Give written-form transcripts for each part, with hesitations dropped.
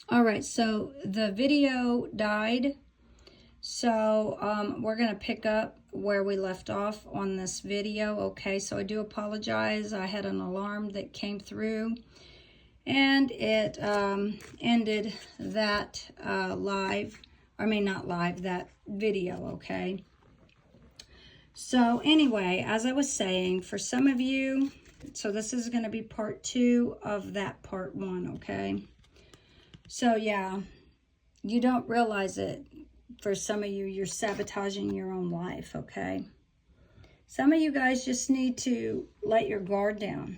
All right, so the video died. So we're going to pick up where we left off on this video. Okay, so I do apologize. I had an alarm that came through and it ended that that video, okay? So anyway, as I was saying, for some of you, so this is going to be part 2 of that part 1, okay? So yeah, you don't realize it. For some of you, you're sabotaging your own life, okay? Some of you guys just need to let your guard down.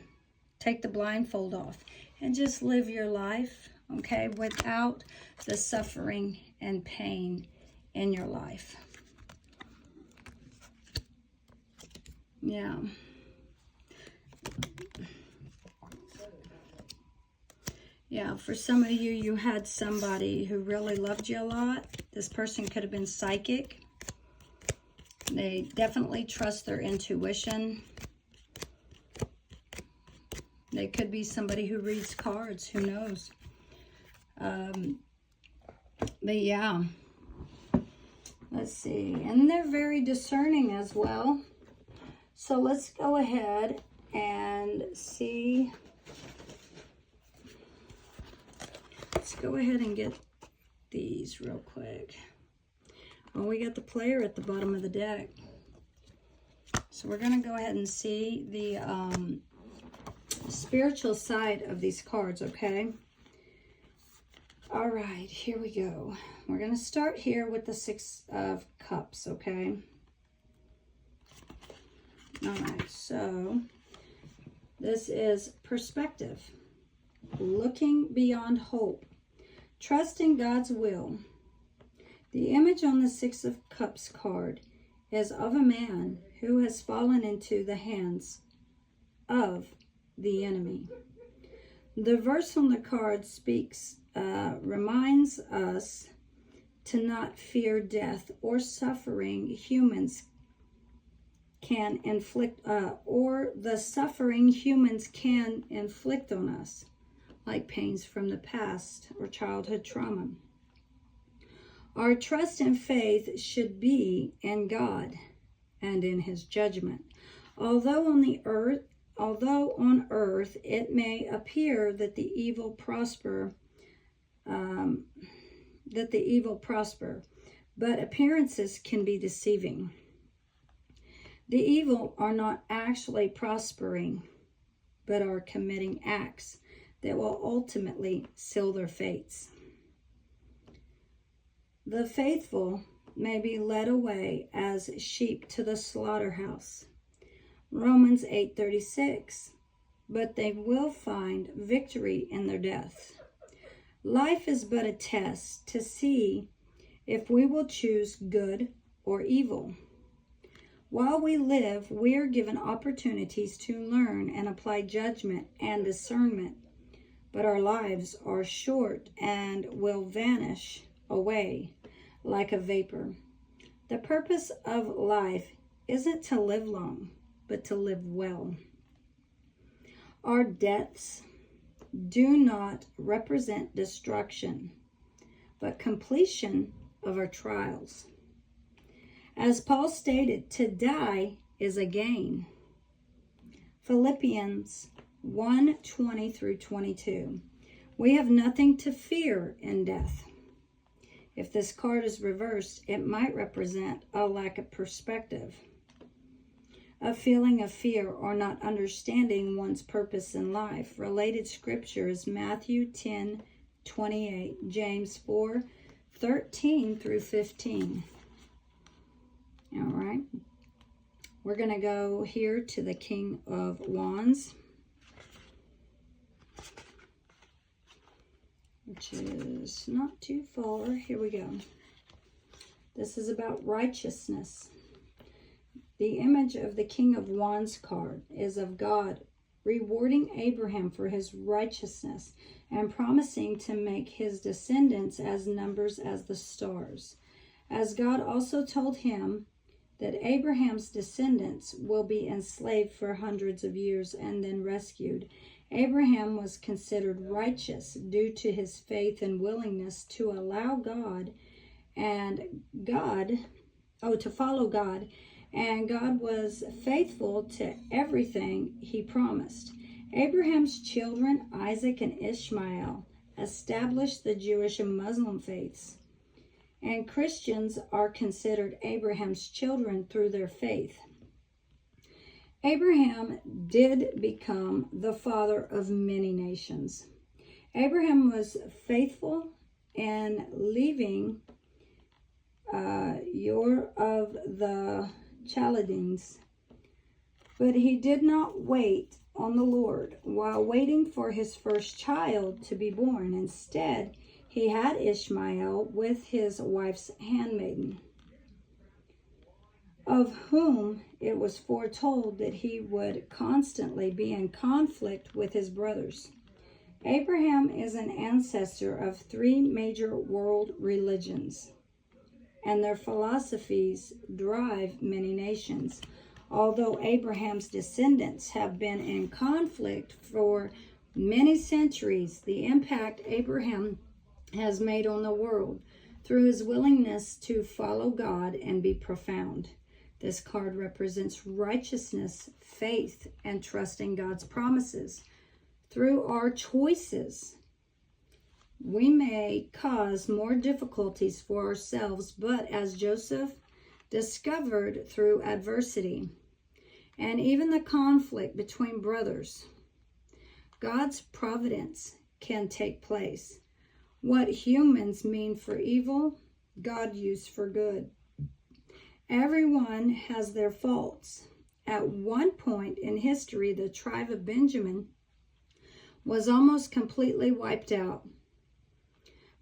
Take the blindfold off and just live your life, okay, without the suffering and pain in your life. Yeah. Yeah, for some of you, you had somebody who really loved you a lot. This person could have been psychic. They definitely trust their intuition. They could be somebody who reads cards, who knows. But yeah, let's see. And they're very discerning as well. So let's go ahead and see. Let's go ahead and get these real quick. Well, we got the player at the bottom of the deck. So we're going to go ahead and see the spiritual side of these cards, okay? All right, here we go. We're going to start here with the 6 of Cups, okay? All right, so this is perspective. Looking beyond hope. Trusting God's will. The image on the 6 of Cups card is of a man who has fallen into the hands of the enemy. The verse on the card reminds us to not fear death or suffering humans can inflict, or the suffering humans can inflict on us, like pains from the past or childhood trauma. Our trust and faith should be in God and in His judgment. Although on earth it may appear that the evil prosper, but appearances can be deceiving. The evil are not actually prospering, but are committing acts that will ultimately seal their fates. The faithful may be led away as sheep to the slaughterhouse. Romans 8:36. But they will find victory in their death. Life is but a test to see if we will choose good or evil. While we live, we are given opportunities to learn and apply judgment and discernment, but our lives are short and will vanish away like a vapor. The purpose of life isn't to live long, but to live well. Our deaths do not represent destruction, but completion of our trials. As Paul stated, to die is a gain. Philippians 1:20 through 22. We have nothing to fear in death. If this card is reversed, it might represent a lack of perspective, a feeling of fear or not understanding one's purpose in life. Related scripture is Matthew 10:28, James 4:13 through 15. All right. We're going to go here to the King of Wands, which is not too far. Here we go. This is about righteousness. The image of the King of Wands card is of God rewarding Abraham for his righteousness and promising to make his descendants as numbers as the stars. As God also told him that Abraham's descendants will be enslaved for hundreds of years and then rescued. Abraham was considered righteous due to his faith and willingness to allow God to follow God, and God was faithful to everything he promised. Abraham's children, Isaac and Ishmael, established the Jewish and Muslim faiths, and Christians are considered Abraham's children through their faith. Abraham did become the father of many nations. Abraham was faithful in leaving Ur of the Chaldeans, but he did not wait on the Lord while waiting for his first child to be born. Instead, he had Ishmael with his wife's handmaiden, of whom it was foretold that he would constantly be in conflict with his brothers. Abraham is an ancestor of three major world religions, and their philosophies drive many nations. Although Abraham's descendants have been in conflict for many centuries, the impact Abraham has made on the world through his willingness to follow God and be profound. This card represents righteousness, faith, and trust in God's promises. Through our choices, we may cause more difficulties for ourselves, but as Joseph discovered through adversity and even the conflict between brothers, God's providence can take place. What humans mean for evil, God used for good. Everyone has their faults. At one point in history, the tribe of Benjamin was almost completely wiped out.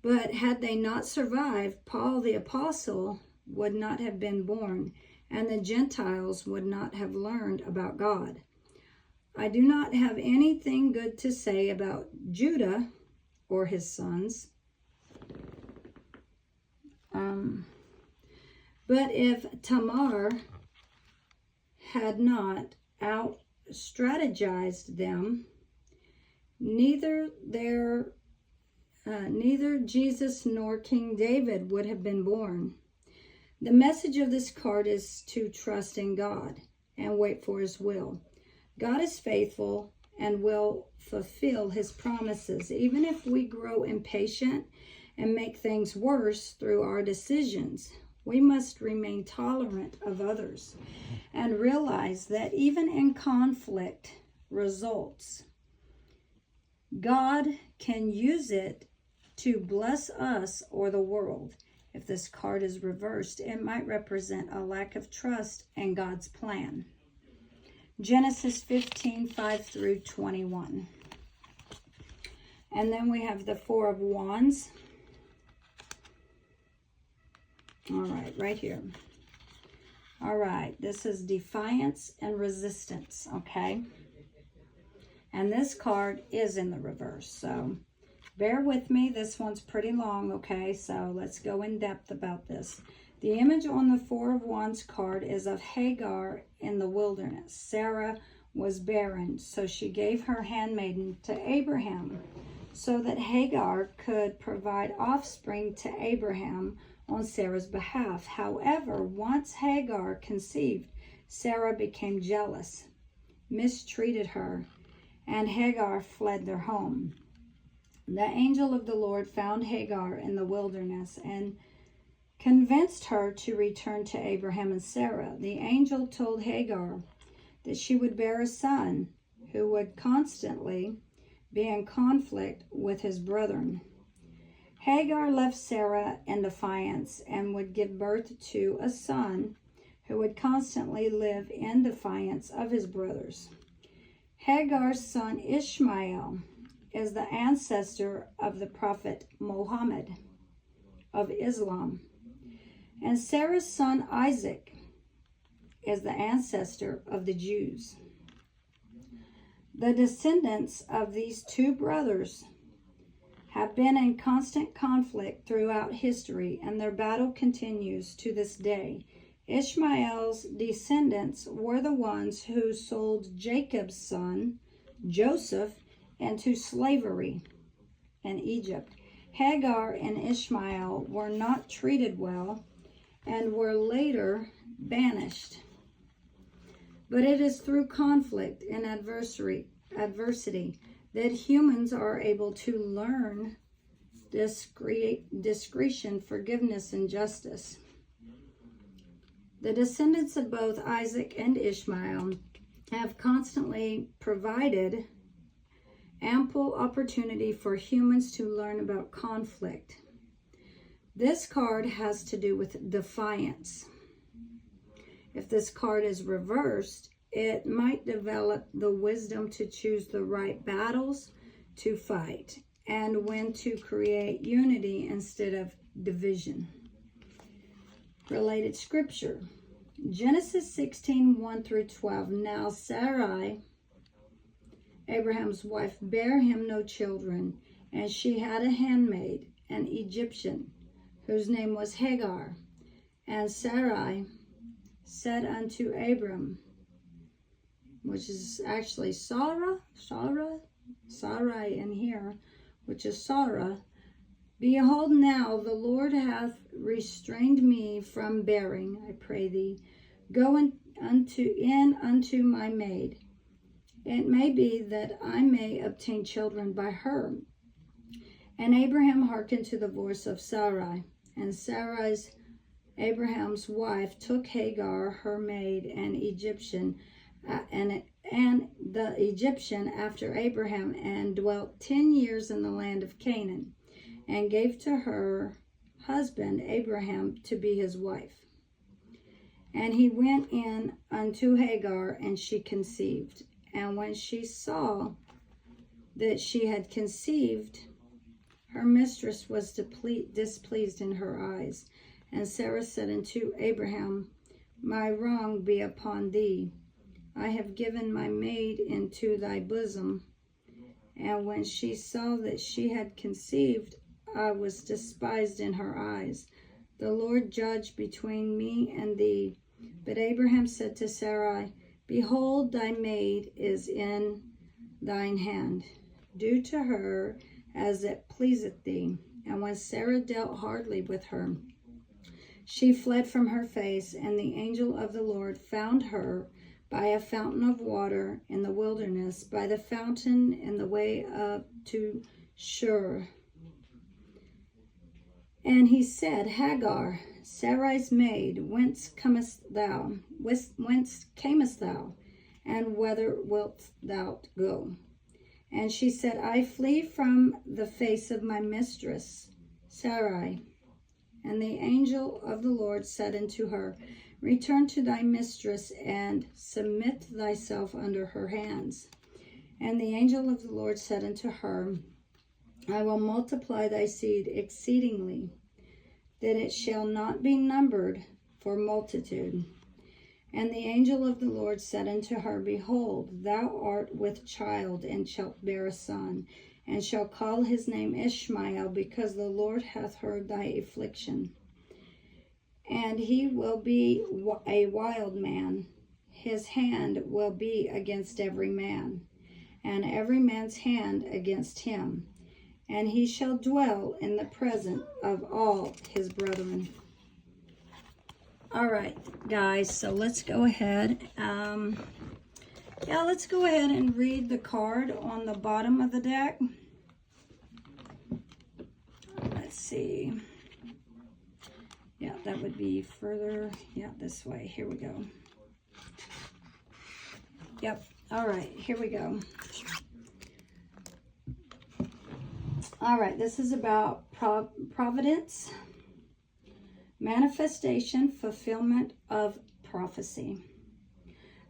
But had they not survived, Paul the Apostle would not have been born, and the Gentiles would not have learned about God. I do not have anything good to say about Judah or his sons. But if Tamar had not out-strategized them, neither Jesus nor King David would have been born. The message of this card is to trust in God and wait for his will. God is faithful and will fulfill his promises, even if we grow impatient and make things worse through our decisions. We must remain tolerant of others and realize that even in conflict results, God can use it to bless us or the world. If this card is reversed, it might represent a lack of trust in God's plan. Genesis 15:5-21. And then we have the Four of Wands. All right, right here. All right, this is defiance and resistance, okay? And this card is in the reverse, so bear with me. This one's pretty long, okay? So let's go in depth about this. The image on the Four of Wands card is of Hagar in the wilderness. Sarah was barren, so she gave her handmaiden to Abraham so that Hagar could provide offspring to Abraham on Sarah's behalf. However, once Hagar conceived, Sarah became jealous, mistreated her, and Hagar fled their home. The angel of the Lord found Hagar in the wilderness and convinced her to return to Abraham and Sarah. The angel told Hagar that she would bear a son who would constantly be in conflict with his brethren. Hagar left Sarah in defiance and would give birth to a son who would constantly live in defiance of his brothers. Hagar's son Ishmael is the ancestor of the Prophet Muhammad of Islam. And Sarah's son Isaac is the ancestor of the Jews. The descendants of these two brothers have been in constant conflict throughout history, and their battle continues to this day. Ishmael's descendants were the ones who sold Jacob's son, Joseph, into slavery in Egypt. Hagar and Ishmael were not treated well and were later banished. But it is through conflict and adversity that humans are able to learn discretion, forgiveness, and justice. The descendants of both Isaac and Ishmael have constantly provided ample opportunity for humans to learn about conflict. This card has to do with defiance. If this card is reversed, it might develop the wisdom to choose the right battles to fight and when to create unity instead of division. Related scripture. Genesis 16:1 through 12. Now Sarai, Abraham's wife, bare him no children, and she had a handmaid, an Egyptian, whose name was Hagar. And Sarai said unto Abram, which is actually Sarai in here, which is Sarah, behold, now the Lord hath restrained me from bearing. I pray thee, go in unto my maid. It may be that I may obtain children by her. And Abraham hearkened to the voice of Sarai. And Sarai's, Abraham's wife, took Hagar, her maid, and the Egyptian after Abraham, and dwelt 10 years in the land of Canaan, and gave to her husband Abraham to be his wife. And he went in unto Hagar, and she conceived. And when she saw that she had conceived, her mistress was displeased in her eyes. And Sarah said unto Abraham, my wrong be upon thee. I have given my maid into thy bosom. And when she saw that she had conceived, I was despised in her eyes. The Lord judge between me and thee. But Abraham said to Sarai, behold, thy maid is in thine hand. Do to her as it pleaseth thee. And when Sarah dealt hardly with her, she fled from her face, and the angel of the Lord found her by a fountain of water in the wilderness, by the fountain in the way up to Shur. And he said, Hagar, Sarai's maid, whence camest thou? And whither wilt thou go? And she said, I flee from the face of my mistress, Sarai. And the angel of the Lord said unto her, return to thy mistress, and submit thyself under her hands. And the angel of the Lord said unto her, I will multiply thy seed exceedingly, that it shall not be numbered for multitude. And the angel of the Lord said unto her, behold, thou art with child, and shalt bear a son, and shall call his name Ishmael, because the Lord hath heard thy affliction. And he will be a wild man. His hand will be against every man, and every man's hand against him. And he shall dwell in the presence of all his brethren. All right, guys, so let's go ahead. Let's go ahead and read the card on the bottom of the deck. Let's see. Yeah, that would be further. Yeah, this way. Here we go. Yep. All right, here we go. All right, this is about providence, manifestation, fulfillment of prophecy.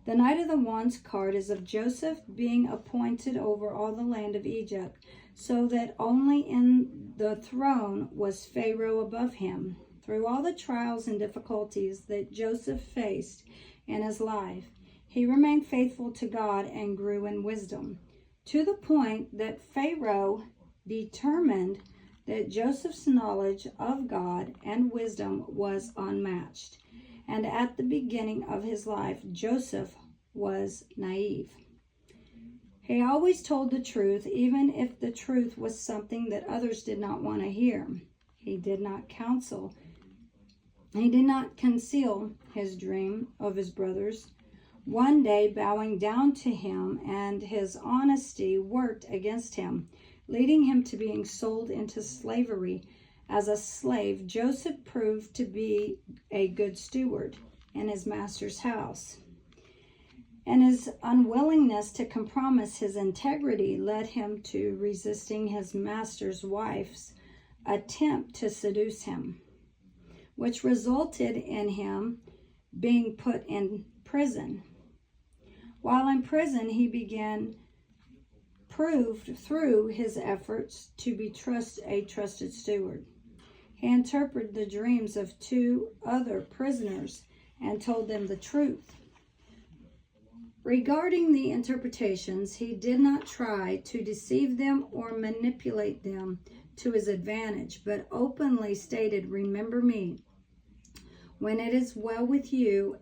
The Knight of the Wands card is of Joseph being appointed over all the land of Egypt, so that only in the throne was Pharaoh above him. Through all the trials and difficulties that Joseph faced in his life, he remained faithful to God and grew in wisdom, to the point that Pharaoh determined that Joseph's knowledge of God and wisdom was unmatched. And at the beginning of his life, Joseph was naive. He always told the truth, even if the truth was something that others did not want to hear. He did not counsel. He did not conceal his dream of his brothers. One day, bowing down to him, and his honesty worked against him, leading him to being sold into slavery. As a slave, Joseph proved to be a good steward in his master's house. And his unwillingness to compromise his integrity led him to resisting his master's wife's attempt to seduce him, which resulted in him being put in prison. While in prison, he proved through his efforts to be a trusted steward. He interpreted the dreams of 2 other prisoners and told them the truth. Regarding the interpretations, he did not try to deceive them or manipulate them to his advantage, but openly stated, "Remember me when it is well with you